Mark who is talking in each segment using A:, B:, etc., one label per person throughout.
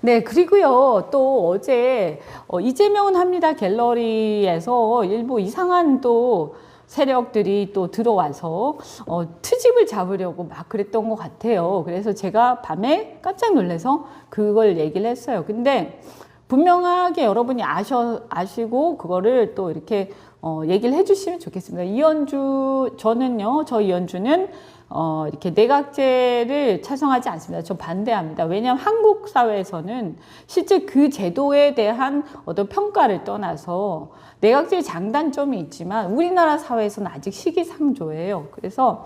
A: 네, 그리고요, 또 어제 이재명은 합니다 갤러리에서 일부 이상한 또 세력들이 또 들어와서 트집을 잡으려고 막 그랬던 것 같아요. 그래서 제가 밤에 깜짝 놀라서 그걸 얘기를 했어요. 근데 분명하게 여러분이 아시고 그거를 또 이렇게 얘기를 해주시면 좋겠습니다. 저 이현주는 이렇게 내각제를 찬성하지 않습니다. 저 반대합니다. 왜냐하면 한국 사회에서는 실제 그 제도에 대한 어떤 평가를 떠나서 내각제의 장단점이 있지만 우리나라 사회에서는 아직 시기상조예요. 그래서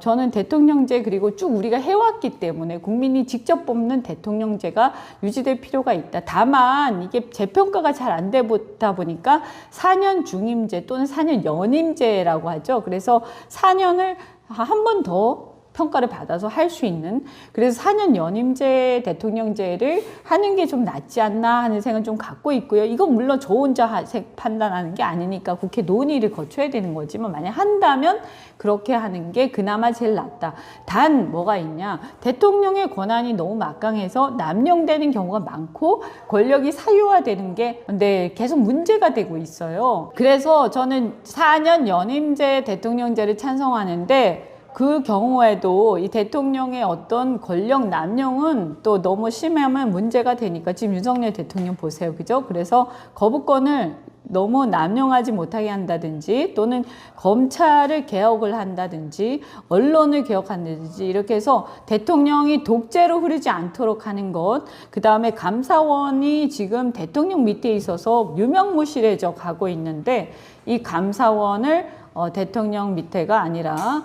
A: 저는 대통령제 그리고 쭉 우리가 해왔기 때문에 국민이 직접 뽑는 대통령제가 유지될 필요가 있다. 다만 이게 재평가가 잘 안 되다 보니까 4년 중임제 또는 4년 연임제라고 하죠. 그래서 4년을 한 번 더 평가를 받아서 할 수 있는, 그래서 4년 연임제 대통령제를 하는 게 좀 낫지 않나 하는 생각을 좀 갖고 있고요. 이건 물론 저 혼자 판단하는 게 아니니까 국회 논의를 거쳐야 되는 거지만 만약 한다면 그렇게 하는 게 그나마 제일 낫다. 단 뭐가 있냐, 대통령의 권한이 너무 막강해서 남용되는 경우가 많고 권력이 사유화되는 게 근데 계속 문제가 되고 있어요. 그래서 저는 4년 연임제 대통령제를 찬성하는데 그 경우에도 이 대통령의 어떤 권력 남용은 또 너무 심하면 문제가 되니까 지금 윤석열 대통령 보세요. 그죠? 그래서 거부권을 너무 남용하지 못하게 한다든지 또는 검찰을 개혁을 한다든지 언론을 개혁한다든지 이렇게 해서 대통령이 독재로 흐르지 않도록 하는 것, 그 다음에 감사원이 지금 대통령 밑에 있어서 유명무실해져 가고 있는데 이 감사원을 대통령 밑에가 아니라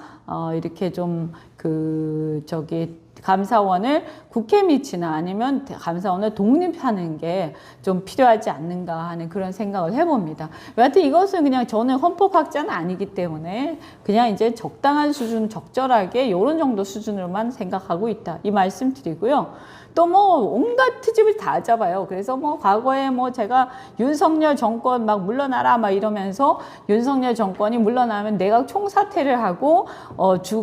A: 이렇게 좀 감사원을 국회 밑이나 아니면 감사원을 독립하는 게 좀 필요하지 않는가 하는 그런 생각을 해봅니다. 여하튼 이것은 그냥 저는 헌법학자는 아니기 때문에 그냥 이제 적당한 수준, 적절하게 이런 정도 수준으로만 생각하고 있다. 이 말씀 드리고요. 또 뭐 온갖 트집을 다 잡아요. 그래서 뭐 과거에 뭐 제가 윤석열 정권 막 물러나라 막 이러면서 윤석열 정권이 물러나면 내각 총사퇴를 하고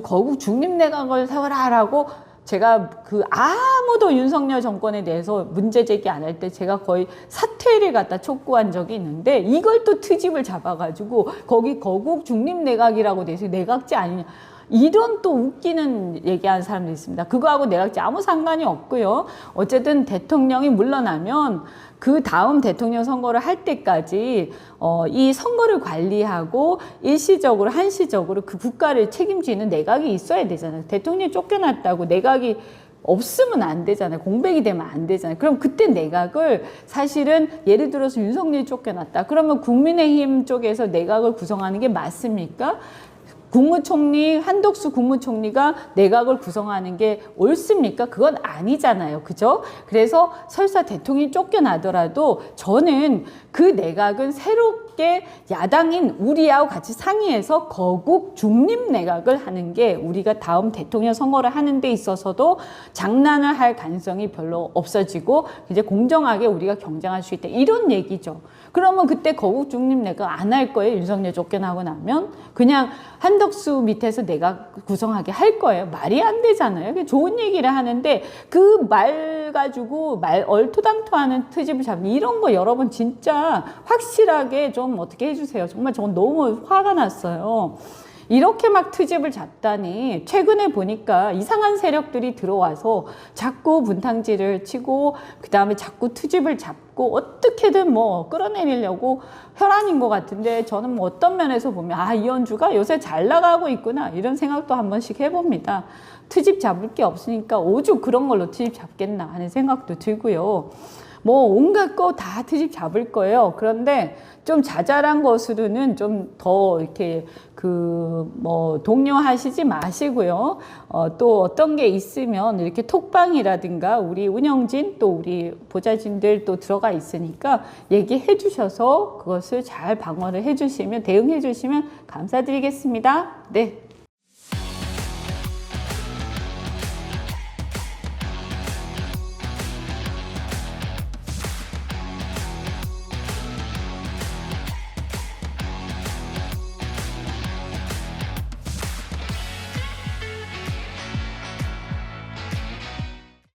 A: 거국 중립내각을 세워라라고 제가 아무도 윤석열 정권에 대해서 문제 제기 안 할 때 제가 거의 사퇴를 갖다 촉구한 적이 있는데 이걸 또 트집을 잡아가지고 거기 거국 중립내각이라고 돼서 내각제 아니냐. 이런 또 웃기는 얘기하는 사람도 있습니다. 그거하고 내각제 아무 상관이 없고요. 어쨌든 대통령이 물러나면 그 다음 대통령 선거를 할 때까지 이 선거를 관리하고 일시적으로 한시적으로 그 국가를 책임지는 내각이 있어야 되잖아요. 대통령이 쫓겨났다고 내각이 없으면 안 되잖아요. 공백이 되면 안 되잖아요. 그럼 그때 내각을 사실은 예를 들어서 윤석열이 쫓겨났다. 그러면 국민의힘 쪽에서 내각을 구성하는 게 맞습니까? 한덕수 국무총리가 내각을 구성하는 게 옳습니까? 그건 아니잖아요. 그죠? 그래서 설사 대통령이 쫓겨나더라도 저는 그 내각은 새롭게 야당인 우리하고 같이 상의해서 거국 중립 내각을 하는 게 우리가 다음 대통령 선거를 하는 데 있어서도 장난을 할 가능성이 별로 없어지고 이제 공정하게 우리가 경쟁할 수 있다. 이런 얘기죠. 그러면 그때 거국 중립 내각 안 할 거예요. 윤석열 쫓겨나고 나면 그냥 한덕수 밑에서 내각 구성하게 할 거예요. 말이 안 되잖아요. 좋은 얘기를 하는데 그 말 가지고 얼토당토하는 트집을 잡는 이런 거 여러분 진짜 확실하게 좀 어떻게 해주세요. 정말 저는 너무 화가 났어요. 이렇게 막 트집을 잡다니 최근에 보니까 이상한 세력들이 들어와서 자꾸 분탕질을 치고 그 다음에 자꾸 트집을 잡고 어떻게든 뭐 끌어내리려고 혈안인 것 같은데 저는 뭐 어떤 면에서 보면 이현주가 요새 잘 나가고 있구나 이런 생각도 한 번씩 해봅니다. 트집 잡을 게 없으니까 오죽 그런 걸로 트집 잡겠나 하는 생각도 들고요. 뭐 온갖 거 다 트집 잡을 거예요. 그런데 좀 자잘한 것으로는 좀 더 이렇게 독려하시지 마시고요. 또 어떤 게 있으면 이렇게 톡방이라든가 우리 운영진 또 우리 보좌진들 또 들어가 있으니까 얘기해 주셔서 그것을 잘 방어를 해 주시면 대응해 주시면 감사드리겠습니다. 네.